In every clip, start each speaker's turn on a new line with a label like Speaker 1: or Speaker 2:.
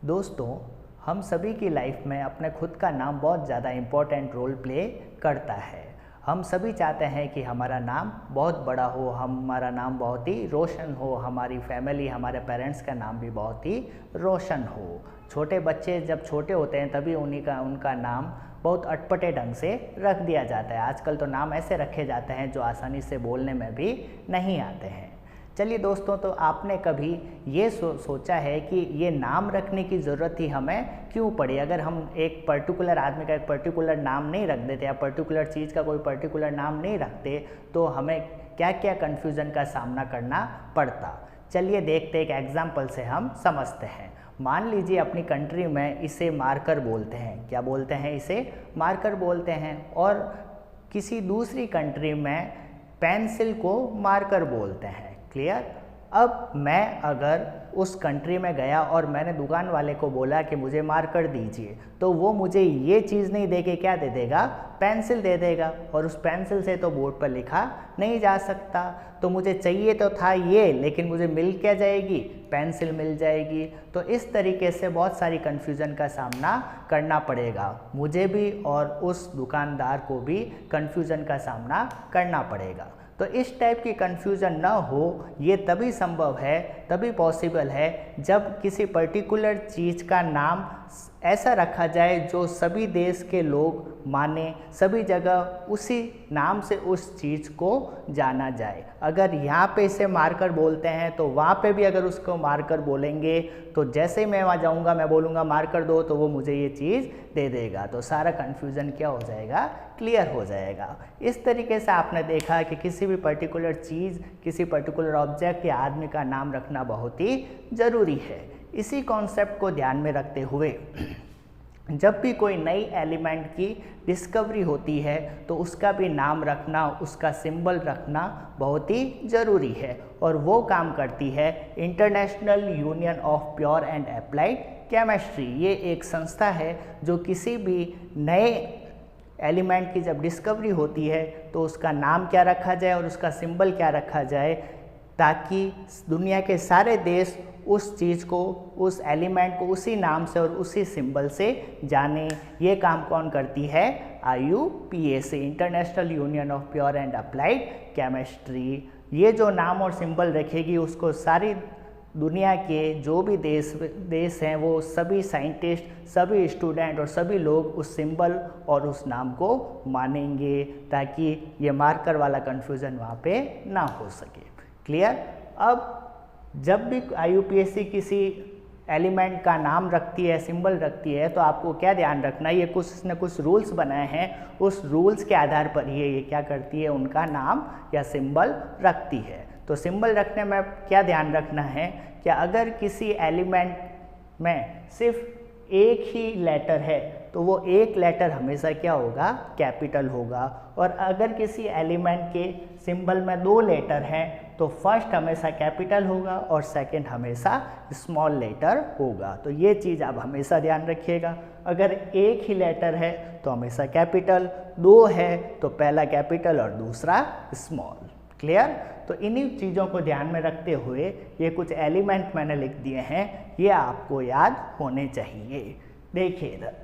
Speaker 1: दोस्तों, हम सभी की लाइफ में अपने खुद का नाम बहुत ज़्यादा इम्पोर्टेंट रोल प्ले करता है। हम सभी चाहते हैं कि हमारा नाम बहुत बड़ा हो, हमारा नाम बहुत ही रोशन हो, हमारी फैमिली, हमारे पेरेंट्स का नाम भी बहुत ही रोशन हो। छोटे बच्चे जब छोटे होते हैं तभी उनका नाम बहुत अटपटे ढंग से रख दिया जाता है। आजकल तो नाम ऐसे रखे जाते हैं जो आसानी से बोलने में भी नहीं आते हैं। चलिए दोस्तों, तो आपने कभी ये सोचा है कि ये नाम रखने की ज़रूरत ही हमें क्यों पड़ी? अगर हम एक पर्टिकुलर आदमी का एक पर्टिकुलर नाम नहीं रख देते या पर्टिकुलर चीज़ का कोई पर्टिकुलर नाम नहीं रखते तो हमें क्या क्या कन्फ्यूज़न का सामना करना पड़ता। चलिए देखते एक एग्जाम्पल से हम समझते हैं। मान लीजिए अपनी कंट्री में इसे मार्कर बोलते हैं। क्या बोलते हैं? इसे मार्कर बोलते हैं। और किसी दूसरी कंट्री में पेंसिल को मार्कर बोलते हैं। क्लियर? अब मैं अगर उस कंट्री में गया और मैंने दुकान वाले को बोला कि मुझे मार्कर दीजिए, तो वो मुझे ये चीज़ नहीं दे के क्या दे देगा? पेंसिल दे देगा। और उस पेंसिल से तो बोर्ड पर लिखा नहीं जा सकता। तो मुझे चाहिए तो था ये, लेकिन मुझे मिल क्या जाएगी? पेंसिल मिल जाएगी। तो इस तरीके से बहुत सारी कन्फ्यूज़न का सामना करना पड़ेगा मुझे भी, और उस दुकानदार को भी कन्फ्यूज़न का सामना करना पड़ेगा। तो इस टाइप की कन्फ्यूज़न ना हो, ये तभी संभव है, तभी पॉसिबल है जब किसी पर्टिकुलर चीज़ का नाम ऐसा रखा जाए जो सभी देश के लोग माने, सभी जगह उसी नाम से उस चीज़ को जाना जाए। अगर यहाँ पे इसे मार्कर बोलते हैं तो वहाँ पे भी अगर उसको मार्कर बोलेंगे तो जैसे ही मैं वहाँ जाऊँगा, मैं बोलूँगा मार्कर दो, तो वो मुझे ये चीज़ दे देगा। तो सारा कन्फ्यूज़न क्या हो जाएगा? क्लियर हो जाएगा। इस तरीके से आपने देखा कि किसी भी पर्टिकुलर चीज़, किसी पर्टिकुलर ऑब्जेक्ट या आदमी का नाम रखना बहुत ही ज़रूरी है। इसी कॉन्सेप्ट को ध्यान में रखते हुए जब भी कोई नई एलिमेंट की डिस्कवरी होती है तो उसका भी नाम रखना, उसका सिंबल रखना बहुत ही ज़रूरी है। और वो काम करती है international union of pure and applied chemistry. ये एक संस्था है जो किसी भी नए एलिमेंट की जब डिस्कवरी होती है तो उसका नाम क्या रखा जाए और उसका सिंबल क्या रखा जाए, ताकि दुनिया के सारे देश उस चीज़ को, उस एलिमेंट को उसी नाम से और उसी सिंबल से जाने। ये काम कौन करती है? IUPAC, international union of pure and applied chemistry. ये जो नाम और सिंबल रखेगी उसको सारी दुनिया के जो भी देश हैं, वो सभी साइंटिस्ट, सभी स्टूडेंट और सभी लोग उस सिंबल और उस नाम को मानेंगे, ताकि ये मार्कर वाला कन्फ्यूज़न वहाँ पे ना हो सके। क्लियर? अब जब भी IUPAC किसी एलिमेंट का नाम रखती है, सिंबल रखती है, तो आपको क्या ध्यान रखना है? ये इसने कुछ रूल्स बनाए हैं। उस रूल्स के आधार पर ये क्या करती है? उनका नाम या सिंबल रखती है। तो सिंबल रखने में क्या ध्यान रखना है कि अगर किसी एलिमेंट में सिर्फ एक ही लेटर है तो वो एक लेटर हमेशा क्या होगा? कैपिटल होगा। और अगर किसी एलिमेंट के सिंबल में 2 लेटर हैं तो फर्स्ट हमेशा कैपिटल होगा और सेकंड हमेशा स्मॉल लेटर होगा। तो ये चीज़ आप हमेशा ध्यान रखिएगा। अगर एक ही लेटर है तो हमेशा कैपिटल, 2 है तो पहला कैपिटल और दूसरा स्मॉल। क्लियर? तो इन्हीं चीज़ों को ध्यान में रखते हुए ये कुछ एलिमेंट मैंने लिख दिए हैं, ये आपको याद होने चाहिए। देखिए इधर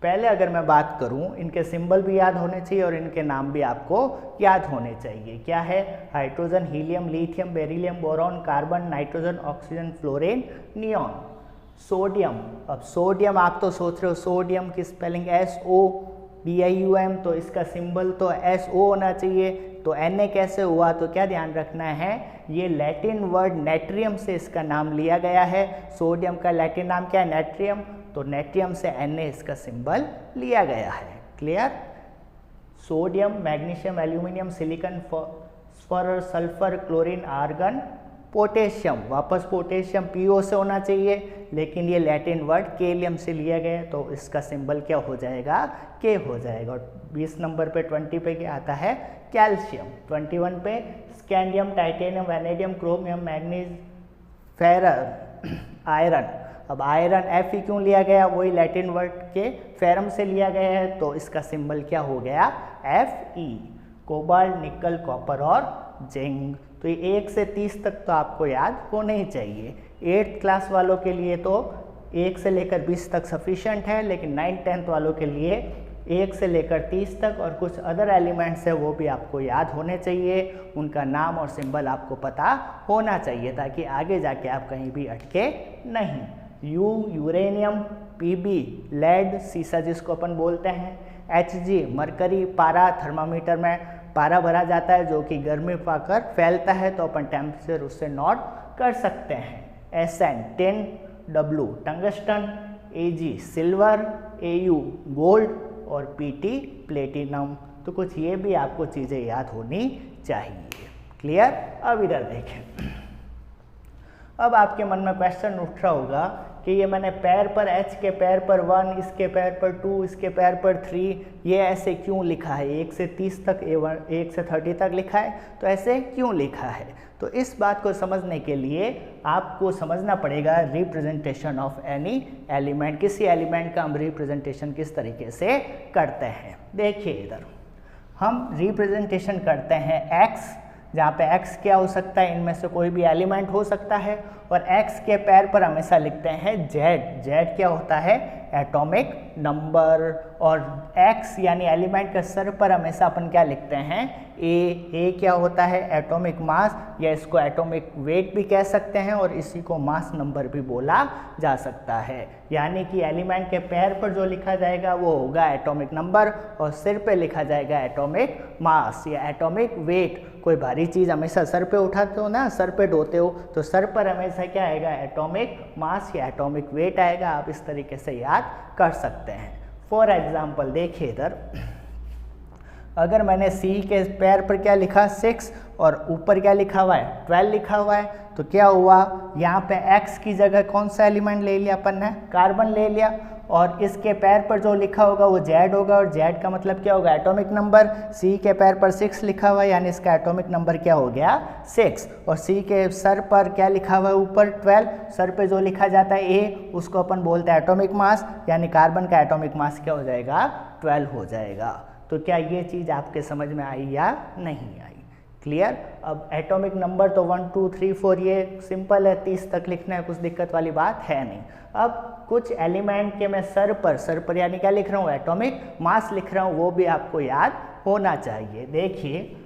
Speaker 1: पहले अगर मैं बात करूं, इनके सिंबल भी याद होने चाहिए और इनके नाम भी आपको याद होने चाहिए। क्या है? Hydrogen, helium, lithium, beryllium, boron, carbon, nitrogen, oxygen, fluorine, neon. Sodium, अब सोडियम आप तो सोच रहे हो सोडियम की स्पेलिंग SODIUM, तो इसका सिंबल तो SO होना चाहिए। तो Na कैसे हुआ? तो क्या ध्यान रखना है? ये लैटिन वर्ड नेट्रियम से इसका नाम लिया गया है। सोडियम का लैटिन नाम क्या है? नेट्रियम। तो नेट्रियम से Na इसका सिंबल लिया गया है। Clear? Sodium, magnesium, aluminium, silicon, phosphorus, sulphur, chlorine, argon, potassium. वापस पोटेशियम PO से होना चाहिए, लेकिन ये लैटिन वर्ड केलियम से लिया गया है तो इसका सिंबल क्या हो जाएगा? K हो जाएगा। और 20 नंबर पे 20 पे क्या आता है? कैल्शियम। 21 पे scandium, titanium, vanadium, chromium, manganese, ferrous, iron. अब आयरन Fe क्यों लिया गया? वही लैटिन वर्ड के फेरम से लिया गया है तो इसका सिंबल क्या हो गया? Fe। कोबाल्ट, निकल, कॉपर और जिंक। तो ये 1 से 30 तक तो आपको याद होना ही चाहिए। 8th क्लास वालों के लिए तो 1 से लेकर 20 तक सफिशेंट है, लेकिन 9th-10th वालों के लिए 1 से लेकर 30 तक और कुछ अदर एलिमेंट्स है वो भी आपको याद होने चाहिए, उनका नाम और सिंबल आपको पता होना चाहिए ताकि आगे जाके आप कहीं भी अटके नहीं। यू यूरेनियम, पीबी लेड सीसा जिसको अपन बोलते हैं, एचजी मरकरी पारा, थर्मामीटर में पारा भरा जाता है जो कि गर्मी पाकर फैलता है तो अपन टेम्परेचर उससे नोट कर सकते हैं। SN tin, W tungsten, AG silver, AU gold और पीटी प्लेटिनम। तो कुछ ये भी आपको चीज़ें याद होनी चाहिए। क्लियर? अब इधर देखें। अब आपके मन में क्वेश्चन उठ रहा होगा कि ये मैंने पैर पर एच के पैर पर 1, इसके पैर पर 2, इसके पैर पर 3, ये ऐसे क्यों लिखा है? 1 से 30 तक, 1 से 30 तक लिखा है, तो ऐसे क्यों लिखा है? तो इस बात को समझने के लिए आपको समझना पड़ेगा रिप्रेजेंटेशन ऑफ एनी एलिमेंट। किसी एलिमेंट का हम रिप्रेजेंटेशन किस तरीके से करते हैं। देखिए इधर हम रिप्रेजेंटेशन करते हैं एक्स, जहाँ पे x क्या हो सकता है, इनमें से कोई भी एलिमेंट हो सकता है, और x के पैर पर हमेशा लिखते हैं z। z क्या होता है? Atomic number. और x यानी एलिमेंट के सर पर हमेशा अपन क्या लिखते हैं? a क्या होता है? एटॉमिक मास, या इसको एटॉमिक वेट भी कह सकते हैं और इसी को मास नंबर भी बोला जा सकता है। यानी कि एलिमेंट के पैर पर जो लिखा जाएगा वो होगा एटॉमिक नंबर और सिर पे लिखा जाएगा एटॉमिक मास या एटॉमिक वेट। कोई भारी चीज़ हमेशा सर पे उठाते हो ना, सर पे ढोते हो, तो सर पर हमेशा क्या आएगा? एटॉमिक मास या एटॉमिक वेट आएगा। आप इस तरीके से याद कर सकते हैं। फॉर एग्जाम्पल देखिए इधर, अगर मैंने C के पैर पर क्या लिखा? 6 और ऊपर क्या लिखा हुआ है? 12 लिखा हुआ है, तो क्या हुआ? यहाँ पे X की जगह कौन सा एलिमेंट ले लिया अपन ने? कार्बन ले लिया। और इसके पैर पर जो लिखा होगा वो Z होगा, और Z का मतलब क्या होगा? Atomic number. C के पैर पर 6 लिखा हुआ है, यानी इसका एटॉमिक नंबर क्या हो गया? 6। और C के सर पर क्या लिखा हुआ है? ऊपर 12। सर पे जो लिखा जाता है A, उसको अपन बोलते हैं एटॉमिक मास, यानी कार्बन का एटॉमिक मास क्या हो जाएगा? 12 हो जाएगा। तो क्या ये चीज़ आपके समझ में आई या नहीं आई? क्लियर? अब एटॉमिक नंबर तो 1 2 3 4 ये सिंपल है, 30 तक लिखना है, कुछ दिक्कत वाली बात है नहीं। अब कुछ एलिमेंट के मैं सर पर यानी क्या लिख रहा हूँ? एटॉमिक मास लिख रहा हूँ, वो भी आपको याद होना चाहिए। देखिए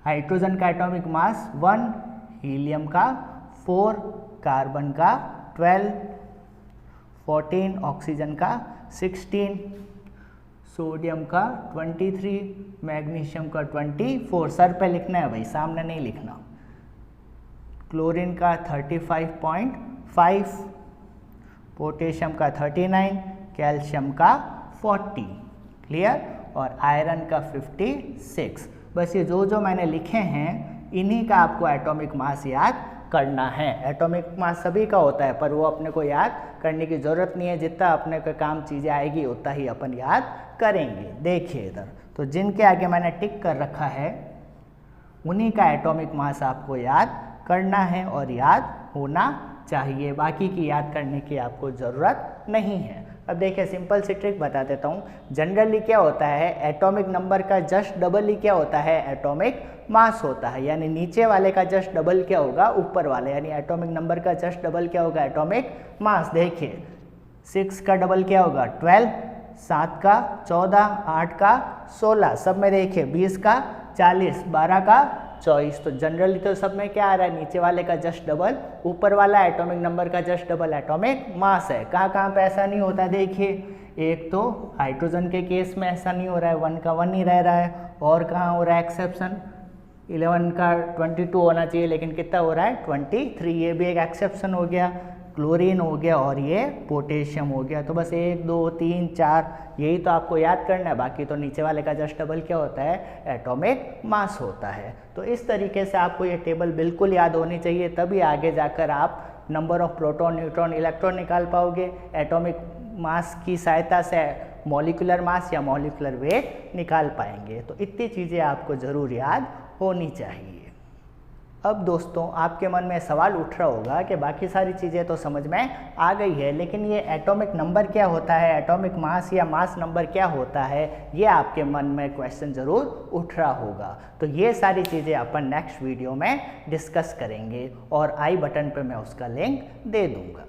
Speaker 1: हाइड्रोजन का एटॉमिक मास 1, हीलियम का 4, कार्बन का 12, 14, ऑक्सीजन का 16, सोडियम का 23, मैग्नीशियम का 24। सर पे लिखना है भाई, सामने नहीं लिखना। क्लोरीन का 35.5, पोटेशियम का 39, कैल्शियम का 40। क्लियर? और आयरन का 56। बस ये जो मैंने लिखे हैं इन्हीं का आपको एटॉमिक मास याद करना है। एटॉमिक मास सभी का होता है, पर वो अपने को याद करने की ज़रूरत नहीं है। जितना अपने का काम चीज़ें आएगी उतना ही अपन याद करेंगे। देखिए इधर, तो जिनके आगे मैंने टिक कर रखा है उन्हीं का एटॉमिक मास आपको याद करना है और याद होना चाहिए। बाकी की याद करने की आपको ज़रूरत नहीं है। अब देखिए सिंपल सी ट्रिक बता देता हूँ। जनरली क्या होता है? एटॉमिक नंबर का जस्ट डबल ही क्या होता है? एटॉमिक मास होता है। यानी नीचे वाले का जस्ट डबल क्या होगा? ऊपर वाले, यानी एटॉमिक नंबर का जस्ट डबल क्या होगा? Atomic mass. देखिए 6 का डबल क्या होगा? 12, 7 का 14, 8 का 16, सब में देखिए 20 का 40, 12 का 24। तो जनरली तो सब में क्या आ रहा है? नीचे वाले का जस्ट डबल, ऊपर वाला एटॉमिक नंबर का जस्ट डबल एटॉमिक मास है। कहाँ कहाँ पे ऐसा नहीं होता? देखिए एक तो हाइड्रोजन के केस में ऐसा नहीं हो रहा है, 1 का 1 ही रह रहा है। और कहाँ हो रहा है एक्सेप्शन? 11 का 22 होना चाहिए, लेकिन कितना हो रहा है? 23। ये भी एक एक्सेप्शन हो गया। क्लोरीन हो गया और ये पोटेशियम हो गया। तो बस 1 2 3 4 यही तो आपको याद करना है। बाकी तो नीचे वाले का जस्ट डबल क्या होता है? एटॉमिक मास होता है। तो इस तरीके से आपको ये टेबल बिल्कुल याद होनी चाहिए, तभी आगे जाकर आप number of proton, neutron, electron निकाल पाओगे। एटॉमिक मास की सहायता से मॉलिक्यूलर मास या मॉलिक्यूलर वेट निकाल पाएंगे। तो इतनी चीज़ें आपको ज़रूर याद होनी चाहिए। अब दोस्तों आपके मन में सवाल उठ रहा होगा कि बाकी सारी चीज़ें तो समझ में आ गई है, लेकिन ये एटॉमिक नंबर क्या होता है, एटॉमिक मास या मास नंबर क्या होता है, ये आपके मन में क्वेश्चन ज़रूर उठ रहा होगा। तो ये सारी चीज़ें अपन नेक्स्ट वीडियो में डिस्कस करेंगे और आई बटन पे मैं उसका लिंक दे दूँगा।